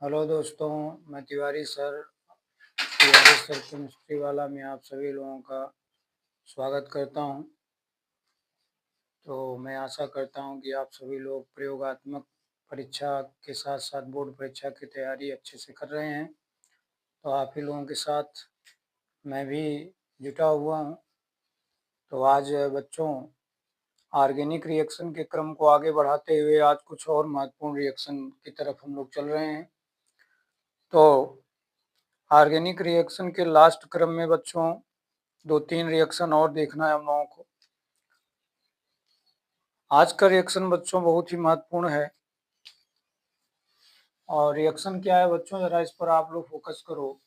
Hello दोस्तों, मैं Tiwari sir chemistry वाला में आप सभी लोगों का स्वागत करता हूं। तो मैं आशा करता हूं कि आप सभी लोग प्रयोगात्मक परीक्षा के साथ साथ बोर्ड परीक्षा की तैयारी अच्छे से कर रहे हैं। तो आप ही लोगों के साथ मैं भी जुटा हुआ हूं। तो आज बच्चों, ऑर्गेनिक रिएक्शन के क्रम को आगे बढ़ाते हुए आज कुछ और महत्वपूर्ण रिएक्शन की तरफ हम लोग चल रहे हैं। तो ऑर्गेनिक रिएक्शन के लास्ट क्रम में बच्चों 2-3 रिएक्शन और देखना है हम लोगों को। आज का रिएक्शन बच्चों बहुत ही महत्वपूर्ण है। और रिएक्शन क्या है बच्चों, जरा इस पर आप लोग फोकस करो।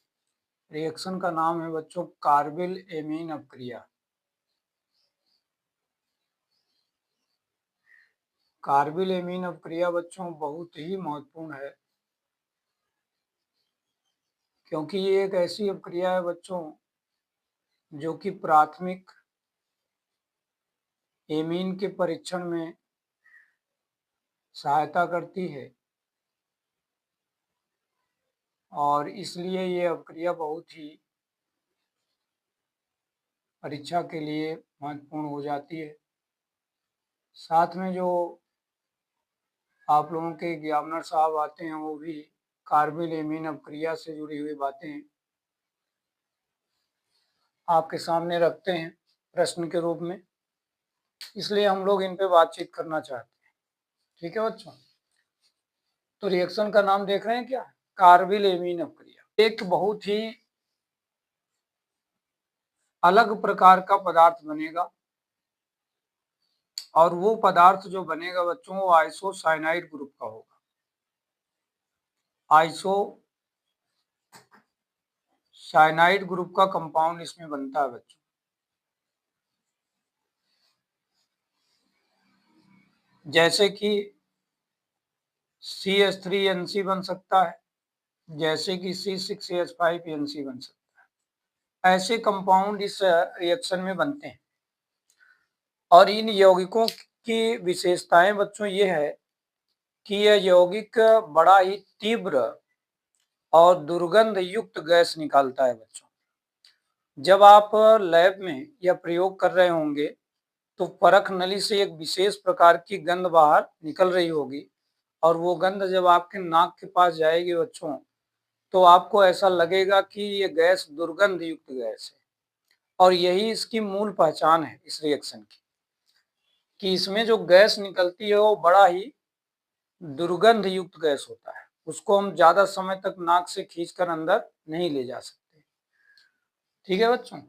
रिएक्शन का नाम है बच्चों कार्बिल एमीन अपक्रिया। कार्बिल एमीन अपक्रिया बच्चों बहुत ही महत्वपूर्ण है, क्योंकि ये एक ऐसी अपक्रिया है बच्चों जो कि प्राथमिक एमीन के परीक्षण में सहायता करती है। और इसलिए ये अपक्रिया बहुत ही परीक्षा के लिए महत्वपूर्ण हो जाती है। साथ में जो आप लोगों के एग्जामिनर साहब आते हैं वो भी कार्बिल एमीन अपक्रिया से जुड़ी हुई बातें आपके सामने रखते हैं प्रश्न के रूप में, इसलिए हम लोग इन पे बातचीत करना चाहते हैं। ठीक है बच्चों, तो रिएक्शन का नाम देख रहे हैं क्या, कार्बिल एमीन अपक्रिया। एक बहुत ही अलग प्रकार का पदार्थ बनेगा, और वो पदार्थ जो बनेगा बच्चों वो आइसोसाइनाइड ग्रुप का होगा। आइसोसाइनाइड ग्रुप का कंपाउंड इसमें बनता है बच्चों। जैसे कि CH3NC बन सकता है, जैसे कि C6H5NC बन सकता है। ऐसे कंपाउंड इस रिएक्शन में बनते हैं। और इन यौगिकों की विशेषताएं बच्चों ये है कि यह यौगिक बड़ा ही तीव्र और दुर्गंध युक्त गैस निकालता है बच्चों। जब आप लैब में यह प्रयोग कर रहे होंगे तो परख नली से एक विशेष प्रकार की गंध बाहर निकल रही होगी, और वो गंध जब आपके नाक के पास जाएगी बच्चों तो आपको ऐसा लगेगा कि ये गैस दुर्गंध युक्त गैस है। और यही इसकी मूल पहचान है इस रिएक्शन की, कि इसमें जो गैस निकलती है वो बड़ा ही दुर्गंध युक्त गैस होता है। उसको हम ज्यादा समय तक नाक से खींचकर अंदर नहीं ले जा सकते। ठीक है बच्चों,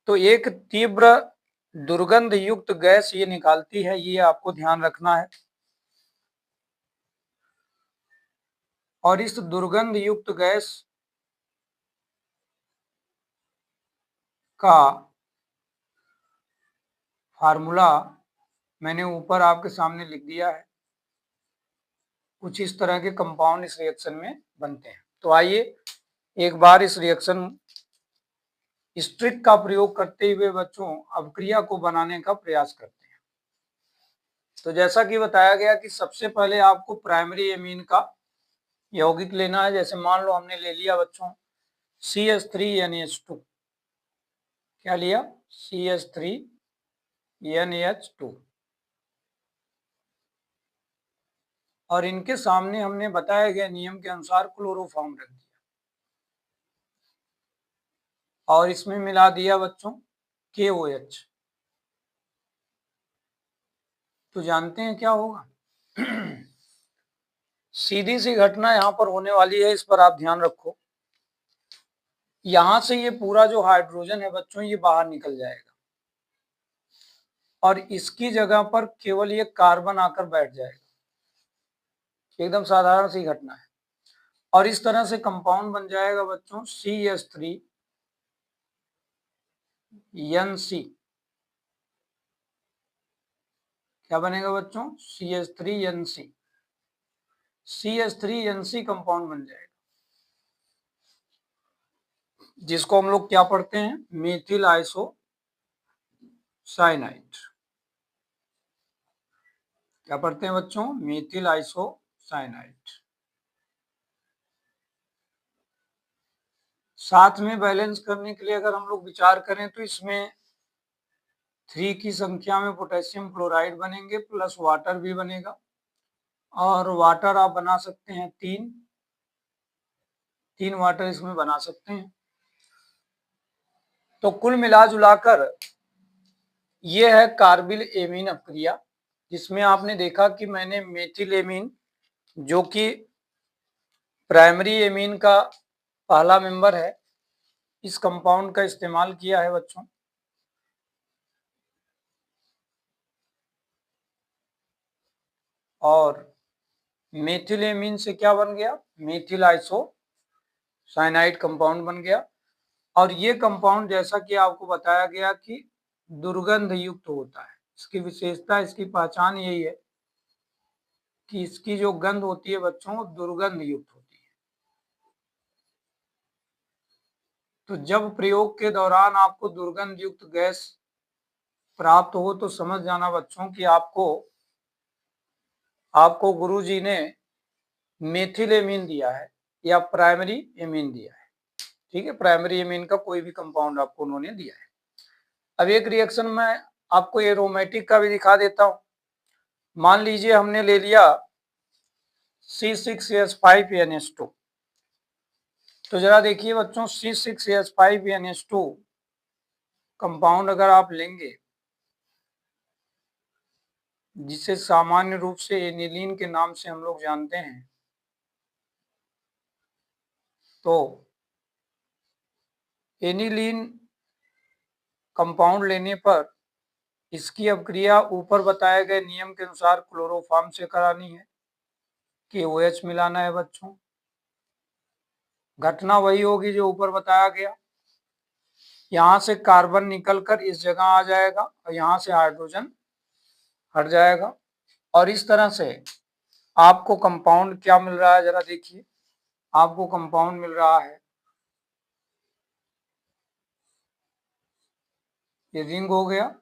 तो एक तीव्र दुर्गंध युक्त गैस ये निकालती है, ये आपको ध्यान रखना है। और इस दुर्गंध युक्त गैस का फार्मूला मैंने ऊपर आपके सामने लिख दिया है। कुछ इस तरह के कंपाउंड इस रिएक्शन में बनते हैं। तो आइए एक बार इस रिएक्शन इस ट्रिक का प्रयोग करते हुए बच्चों अपक्रिया को बनाने का प्रयास करते हैं। तो जैसा कि बताया गया कि सबसे पहले आपको प्राइमरी एमीन का यौगिक लेना है। जैसे मान लो हमने ले लिया बच्चों CH3NH2। क्या लिया, CH3NH2। और इनके सामने हमने बताए गए नियम के अनुसार क्लोरोफॉर्म रख दिया, और इसमें मिला दिया बच्चों KOH। तो जानते हैं क्या होगा सीधी सी घटना यहां पर होने वाली है, इस पर आप ध्यान रखो। यहां से ये पूरा जो हाइड्रोजन है बच्चों ये बाहर निकल जाएगा, और इसकी जगह पर केवल ये कार्बन आकर बैठ जाएगा। एकदम साधारण सी घटना है। और इस तरह से कंपाउंड बन जाएगा बच्चों CH3NC। क्या बनेगा बच्चों, CH3NC। CH3NC कंपाउंड बन जाएगा, जिसको हम लोग क्या पढ़ते हैं, मेथिल आइसोसाइनाइड। क्या पढ़ते हैं बच्चों, मेथिल आइसोसाइनाइड। साथ में बैलेंस करने के लिए अगर हम लोग विचार करें तो इसमें 3 की संख्या में पोटेशियम क्लोराइड बनेंगे प्लस वाटर भी बनेगा, और वाटर आप बना सकते हैं 3 वाटर इसमें बना सकते हैं। तो कुल मिला जुलाकर ये है कार्बिल एमीन अपक्रिया, जिसमें आपने देखा कि मैंने मेथिल एमीन जो कि प्राइमरी एमीन का पहला मेंबर है, इस कंपाउंड का इस्तेमाल किया है बच्चों। और मेथिल एमीन से क्या बन गया, मेथिल आइसोसाइनाइड कंपाउंड बन गया। और ये कंपाउंड जैसा कि आपको बताया गया कि दुर्गंध युक्त होता है। इसकी विशेषता, इसकी पहचान यही है कि इसकी जो गंध होती है बच्चों, दुर्गंध युक्त होती है। तो जब प्रयोग के दौरान आपको दुर्गंध युक्त गैस प्राप्त हो तो समझ जाना बच्चों कि आपको गुरुजी ने मेथिल एमीन दिया है या प्राइमरी एमीन दिया है। ठीक है, प्राइमरी एमीन का कोई भी कंपाउंड आपको उन्होंने दिया है। अब एक रिएक्शन में आपको एरोमेटिक का भी दिखा देता हूं। मान लीजिए हमने ले लिया C6H5NH2। तो जरा देखिए बच्चों, C6H5NH2 कंपाउंड अगर आप लेंगे, जिसे सामान्य रूप से एनिलीन के नाम से हम लोग जानते हैं, तो एनिलीन कंपाउंड लेने पर इसकी अपक्रिया ऊपर बताए गए नियम के अनुसार क्लोरोफॉर्म से करानी है कि OH मिलाना है बच्चों। घटना वही होगी जो ऊपर बताया गया। यहाँ से कार्बन निकलकर इस जगह आ जाएगा और यहाँ से हाइड्रोजन हट जाएगा, और इस तरह से आपको कंपाउंड क्या मिल रहा है, जरा देखिए। आपको कंपाउंड मिल रहा है, ये रिंग हो गया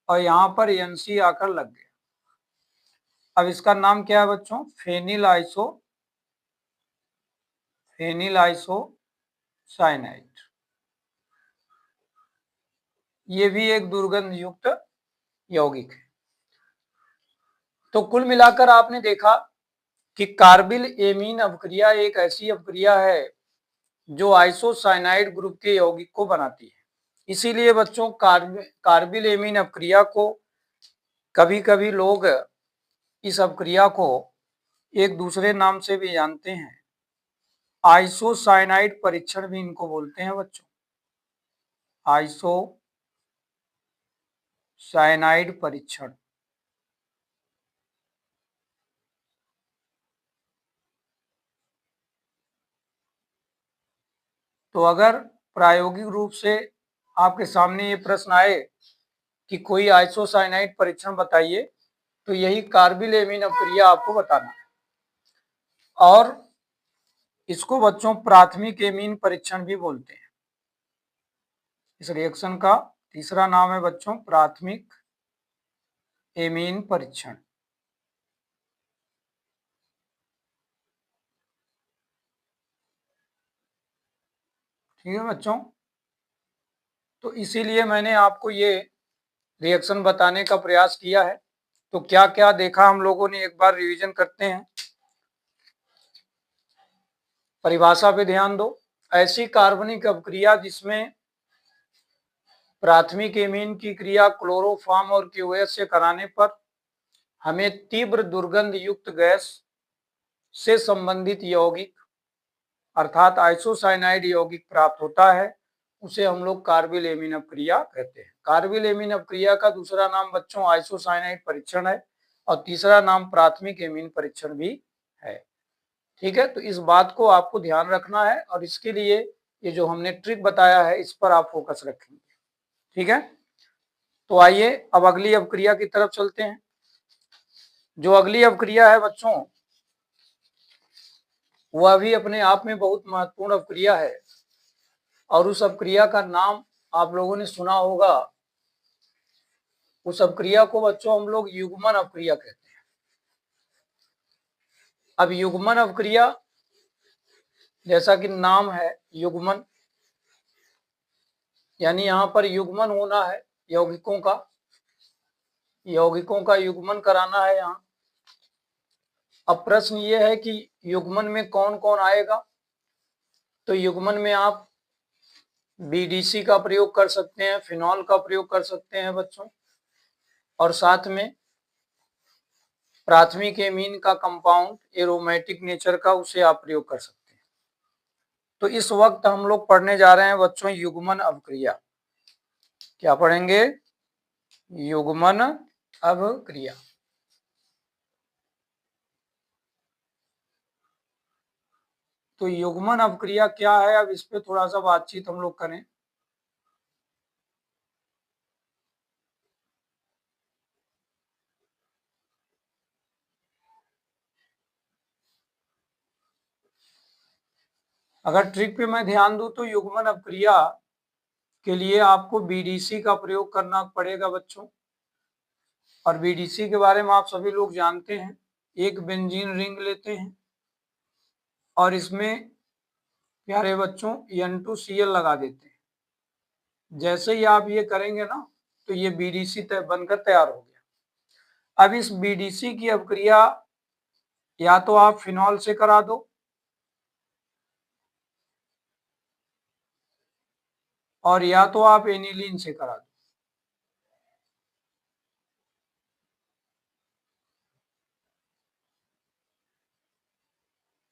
और यहाँ पर NC आकर लग गया। अब इसका नाम क्या है बच्चों, फेनिल आइसोसाइनाइड। ये भी एक दुर्गंध युक्त यौगिक है। तो कुल मिलाकर आपने देखा कि कार्बिल एमीन अपक्रिया एक ऐसी अपक्रिया है जो आइसोसाइनाइड ग्रुप के यौगिक को बनाती है। इसीलिए बच्चों कार्बिल एमीन अपक्रिया को कभी कभी लोग इस अपक्रिया को एक दूसरे नाम से भी जानते हैं, आइसोसाइनाइड परीक्षण भी इनको बोलते हैं बच्चों, आइसोसाइनाइड परीक्षण। तो अगर प्रायोगिक रूप से आपके सामने ये प्रश्न आए कि कोई आइसोसाइनाइड परीक्षण बताइए, तो यही कार्बिल एमीन अपक्रिया आपको बताना है। और इसको बच्चों प्राथमिक एमीन परीक्षण भी बोलते हैं। इस रिएक्शन का तीसरा नाम है बच्चों प्राथमिक एमीन परीक्षण। ठीक है बच्चों, तो इसीलिए मैंने आपको ये रिएक्शन बताने का प्रयास किया है। तो क्या क्या देखा हम लोगों ने, एक बार रिवीजन करते हैं। परिभाषा पे ध्यान दो। ऐसी कार्बनिक अपक्रिया जिसमें प्राथमिक एमीन की क्रिया क्लोरोफॉर्म और QH से कराने पर हमें तीव्र दुर्गंध युक्त गैस से संबंधित यौगिक अर्थात आइसोसाइनाइड यौगिक प्राप्त होता है, उसे हम लोग कार्बिल एमीन अपक्रिया कहते हैं। कार्बिल एमीन अपक्रिया का दूसरा नाम बच्चों आइसोसाइनाइड परीक्षण है और तीसरा नाम प्राथमिक एमीन परीक्षण भी है। ठीक है, तो इस बात को आपको ध्यान रखना है और इसके लिए ये जो हमने ट्रिक बताया है इस पर आप फोकस रखेंगे। ठीक है, तो आइए अब अगली अपक्रिया की तरफ चलते हैं। जो अगली अपक्रिया है बच्चों, वह भी अपने आप में बहुत महत्वपूर्ण अपक्रिया है और उस अपक्रिया का नाम आप लोगों ने सुना होगा। उस अपक्रिया को बच्चों हम लोग युग्मन अपक्रिया कहते हैं। अब युग्मन अपक्रिया जैसा कि नाम है युग्मन, यानी यहाँ पर युग्मन होना है यौगिकों का युग्मन कराना है यहाँ। अब प्रश्न ये है कि युग्मन में कौन कौन आएगा, तो युग्मन में आप बीडीसी का प्रयोग कर सकते हैं, फिनॉल का प्रयोग कर सकते हैं बच्चों, और साथ में प्राथमिक एमीन का कंपाउंड एरोमेटिक नेचर का, उसे आप प्रयोग कर सकते हैं। तो इस वक्त हम लोग पढ़ने जा रहे हैं बच्चों युग्मन अवक्रिया। क्या पढ़ेंगे? युग्मन अवक्रिया। तो युग्मन अवक्रिया क्या है, अब इस पे थोड़ा सा बातचीत हम लोग करें। अगर ट्रिक पे मैं ध्यान दूं तो युग्मन अवक्रिया के लिए आपको बीडीसी का प्रयोग करना पड़ेगा बच्चों। और बीडीसी के बारे में आप सभी लोग जानते हैं, एक बेंजीन रिंग लेते हैं और इसमें प्यारे बच्चों N2Cl लगा देते हैं। जैसे ही आप ये करेंगे ना, तो ये बीडीसी बनकर तैयार हो गया। अब इस बीडीसी की अवक्रिया या तो आप फिनॉल से करा दो, और या तो आप एनिलीन से करा दो।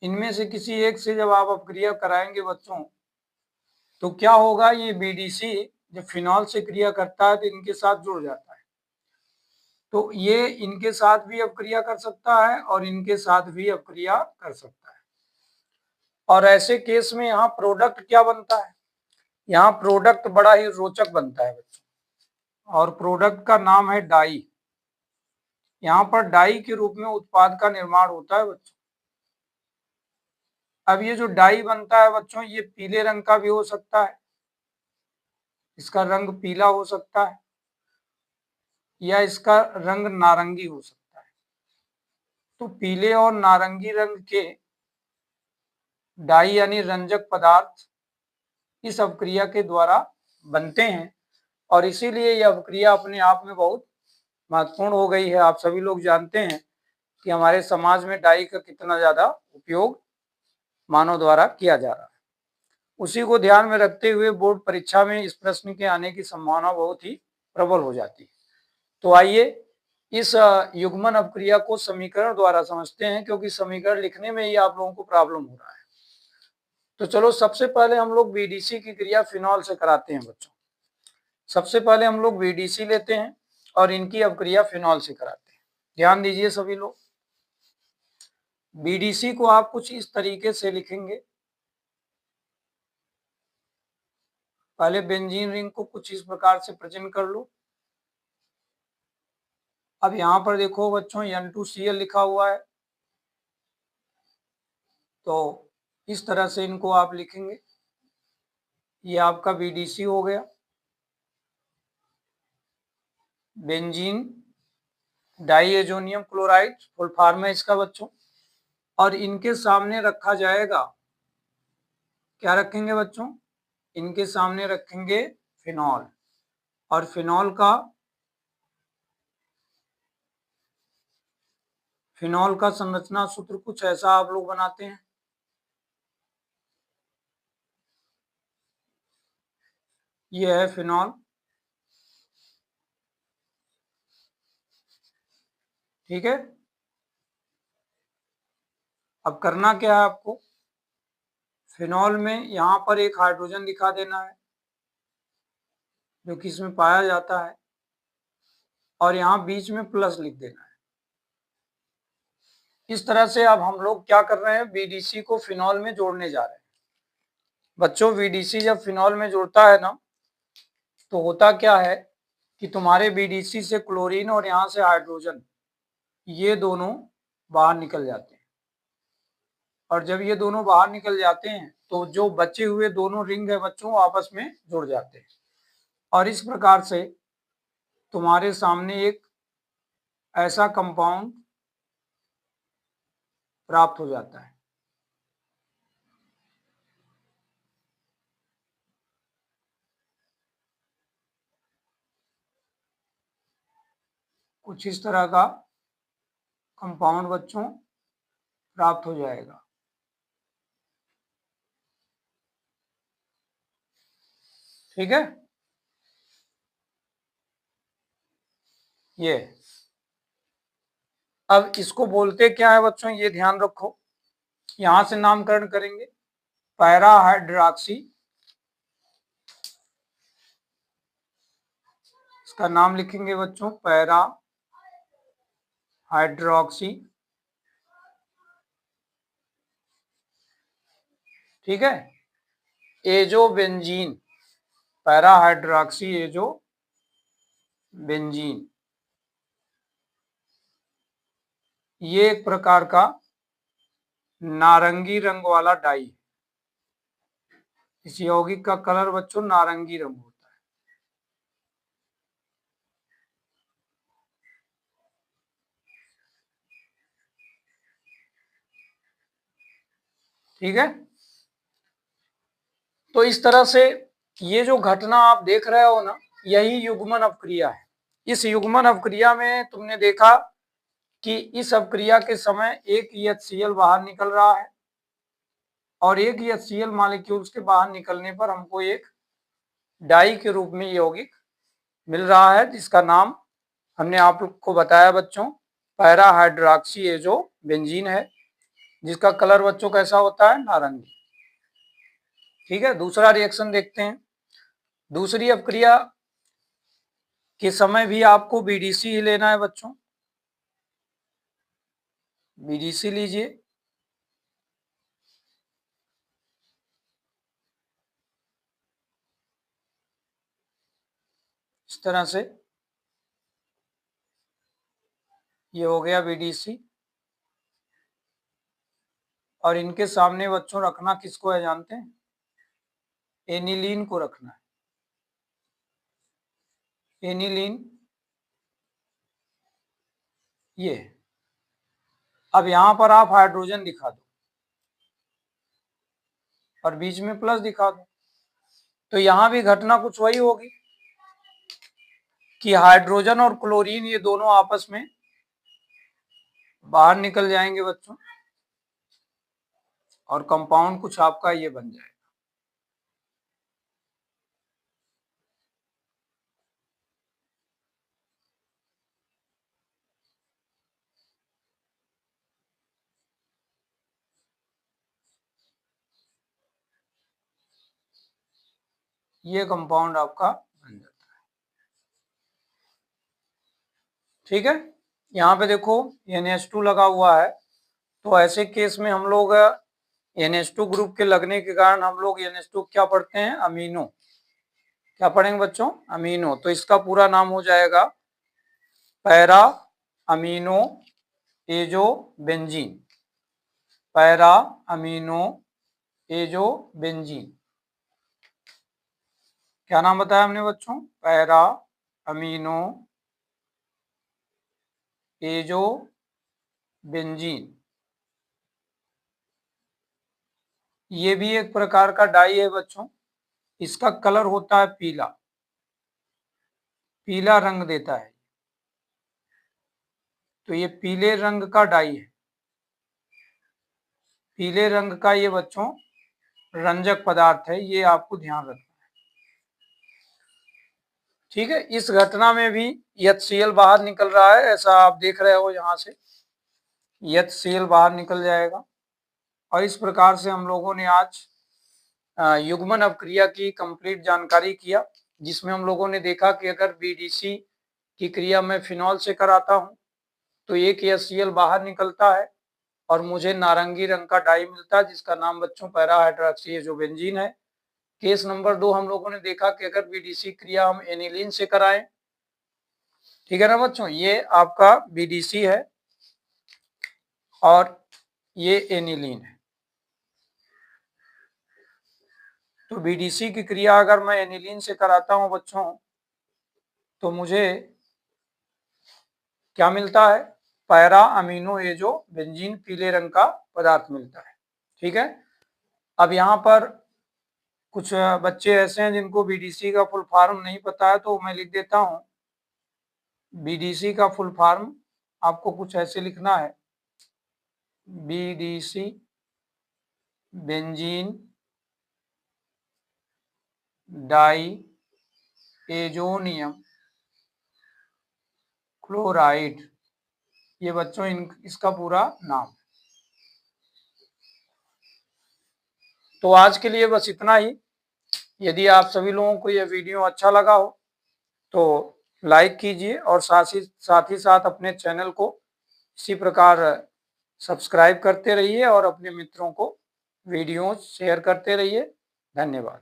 इनमें से किसी एक से जब आप अपक्रिया कराएंगे बच्चों, तो क्या होगा, ये बीडीसी जब फिनॉल से क्रिया करता है तो इनके साथ जुड़ जाता है। तो ये इनके साथ भी अपक्रिया कर सकता है और इनके साथ भी अपक्रिया कर सकता है। और ऐसे केस में यहाँ प्रोडक्ट क्या बनता है? यहाँ प्रोडक्ट बड़ा ही रोचक बनता है बच्चों, और प्रोडक्ट का नाम है डाई। यहाँ पर डाई के रूप में उत्पाद का निर्माण होता है बच्चों। अब ये जो डाई बनता है बच्चों, ये पीले रंग का भी हो सकता है, इसका रंग पीला हो सकता है, या इसका रंग नारंगी हो सकता है। तो पीले और नारंगी रंग के डाई यानी रंजक पदार्थ इस अवक्रिया के द्वारा बनते हैं, और इसीलिए यह अवक्रिया अपने आप में बहुत महत्वपूर्ण हो गई है। आप सभी लोग जानते हैं कि हमारे समाज में डाई का कितना ज्यादा उपयोग मानव द्वारा किया जा रहा है। उसी को ध्यान में रखते हुए बोर्ड परीक्षा में इस प्रश्न के आने की संभावना बहुत ही प्रबल हो जाती है। तो आइए इस युग्मन अपक्रिया को समीकरण द्वारा समझते हैं, क्योंकि समीकरण लिखने में ही आप लोगों को प्रॉब्लम हो रहा है। तो चलो सबसे पहले हम लोग बीडीसी की क्रिया फिनॉल से कराते हैं बच्चों। सबसे पहले हम लोग बीडीसी लेते हैं और इनकी अपक्रिया फिनॉल से कराते हैं। ध्यान दीजिए सभी लोग, बीडीसी को आप कुछ इस तरीके से लिखेंगे। पहले बेंजीन रिंग को कुछ इस प्रकार से प्रेजेंट कर लो। अब यहाँ पर देखो बच्चों N2Cl लिखा हुआ है, तो इस तरह से इनको आप लिखेंगे। ये आपका बीडीसी हो गया, benzene diazonium chloride full form है इसका बच्चों। और इनके सामने रखा जाएगा, क्या रखेंगे बच्चों? इनके सामने रखेंगे फिनॉल। और फिनॉल का संरचना सूत्र कुछ ऐसा आप लोग बनाते हैं। ये है फिनॉल, ठीक है। अब करना क्या है आपको, फिनॉल में यहाँ पर एक हाइड्रोजन दिखा देना है जो कि इसमें पाया जाता है, और यहाँ बीच में प्लस लिख देना है। इस तरह से अब हम लोग क्या कर रहे हैं, बीडीसी को फिनॉल में जोड़ने जा रहे हैं बच्चों। बीडीसी जब फिनॉल में जुड़ता है ना, तो होता क्या है कि तुम्हारे बीडीसी से क्लोरीन और यहाँ से हाइड्रोजन, ये दोनों बाहर निकल जाते हैं। और जब ये दोनों बाहर निकल जाते हैं तो जो बचे हुए दोनों रिंग है बच्चों आपस में जुड़ जाते हैं, और इस प्रकार से तुम्हारे सामने एक ऐसा कंपाउंड प्राप्त हो जाता है। कुछ इस तरह का कंपाउंड बच्चों प्राप्त हो जाएगा। ठीक है, ये अब इसको बोलते क्या है बच्चों, ये ध्यान रखो। यहां से नामकरण करेंगे, पैरा हाइड्रोक्सी, इसका नाम लिखेंगे बच्चों पैरा हाइड्रोक्सी। ठीक है, azo benzene, para hydroxy azo benzene, ये एक प्रकार का नारंगी रंग वाला डाई। इस यौगिक का कलर बच्चों नारंगी रंग होता है। ठीक है, तो इस तरह से ये जो घटना आप देख रहे हो ना, यही युग्मन अपक्रिया है। इस युग्मन अपक्रिया में तुमने देखा कि इस अपक्रिया के समय एक HCl बाहर निकल रहा है और एक HCl मॉलिक्यूल्स के बाहर निकलने पर हमको एक डाई के रूप में यौगिक मिल रहा है, जिसका नाम हमने आप लोग को बताया बच्चों पैरा हाइड्रोक्सी एजो बेंजीन है, जिसका कलर बच्चों कैसा होता है, नारंगी। ठीक है, दूसरा रिएक्शन देखते हैं। दूसरी अपक्रिया के समय भी आपको BDC ही लेना है बच्चों, BDC लीजिए। इस तरह से ये हो गया BDC, और इनके सामने बच्चों रखना किसको है जानते हैं, एनिलीन को रखना है। एनिलीन ये, अब यहां पर आप हाइड्रोजन दिखा दो और बीच में प्लस दिखा दो, तो यहां भी घटना कुछ वही होगी कि हाइड्रोजन और क्लोरीन ये दोनों आपस में बाहर निकल जाएंगे बच्चों, और कंपाउंड कुछ आपका ये बन जाएगा। ये कंपाउंड आपका बन जाता है। ठीक है, यहाँ पे देखो NH2 लगा हुआ है, तो ऐसे केस में हम लोग NH2 ग्रुप के लगने के कारण हम लोग NH2 क्या पढ़ते हैं, अमीनो। क्या पढ़ेंगे बच्चों, अमीनो। तो इसका पूरा नाम हो जाएगा para amino azo benzene, para amino azo benzene. क्या नाम बताया हमने बच्चों, पैरा अमीनो एजो बेंजीन। ये भी एक प्रकार का डाई है बच्चों, इसका कलर होता है पीला, पीला रंग देता है, तो ये पीले रंग का डाई है। पीले रंग का ये बच्चों रंजक पदार्थ है, ये आपको ध्यान रखना है। ठीक है, इस घटना में भी HCl बाहर निकल रहा है, ऐसा आप देख रहे हो, यहां से HCl बाहर निकल जाएगा। और इस प्रकार से हम लोगों ने आज युग्मन अपक्रिया की कंप्लीट जानकारी किया, जिसमें हम लोगों ने देखा कि अगर BDC की क्रिया मैं फिनॉल से कराता हूं तो एक HCl बाहर निकलता है और मुझे नारंगी रंग का डाई मिलता है, जिसका नाम बच्चों पैरा हाइड्रोक्सी एजो बेंजीन है। केस नंबर 2 हम लोगों ने देखा कि अगर BDC क्रिया हम एनिलीन से कराएं, ठीक है ना बच्चों, ये आपका BDC है और ये एनिलीन है। तो BDC की क्रिया अगर मैं एनिलीन से कराता हूं बच्चों, तो मुझे क्या मिलता है, पैरा अमीनो एजो बेंजीन, पीले रंग का पदार्थ मिलता है। ठीक है, अब यहाँ पर कुछ बच्चे ऐसे हैं जिनको BDC का फुल फॉर्म नहीं पता है, तो मैं लिख देता हूँ बीडीसी का फुल फॉर्म आपको कुछ ऐसे लिखना है, BDC benzene diazonium chloride, ये बच्चों इसका पूरा नाम। तो आज के लिए बस इतना ही। यदि आप सभी लोगों को यह वीडियो अच्छा लगा हो तो लाइक कीजिए और साथ ही साथ अपने चैनल को इसी प्रकार सब्सक्राइब करते रहिए और अपने मित्रों को वीडियो शेयर करते रहिए। धन्यवाद।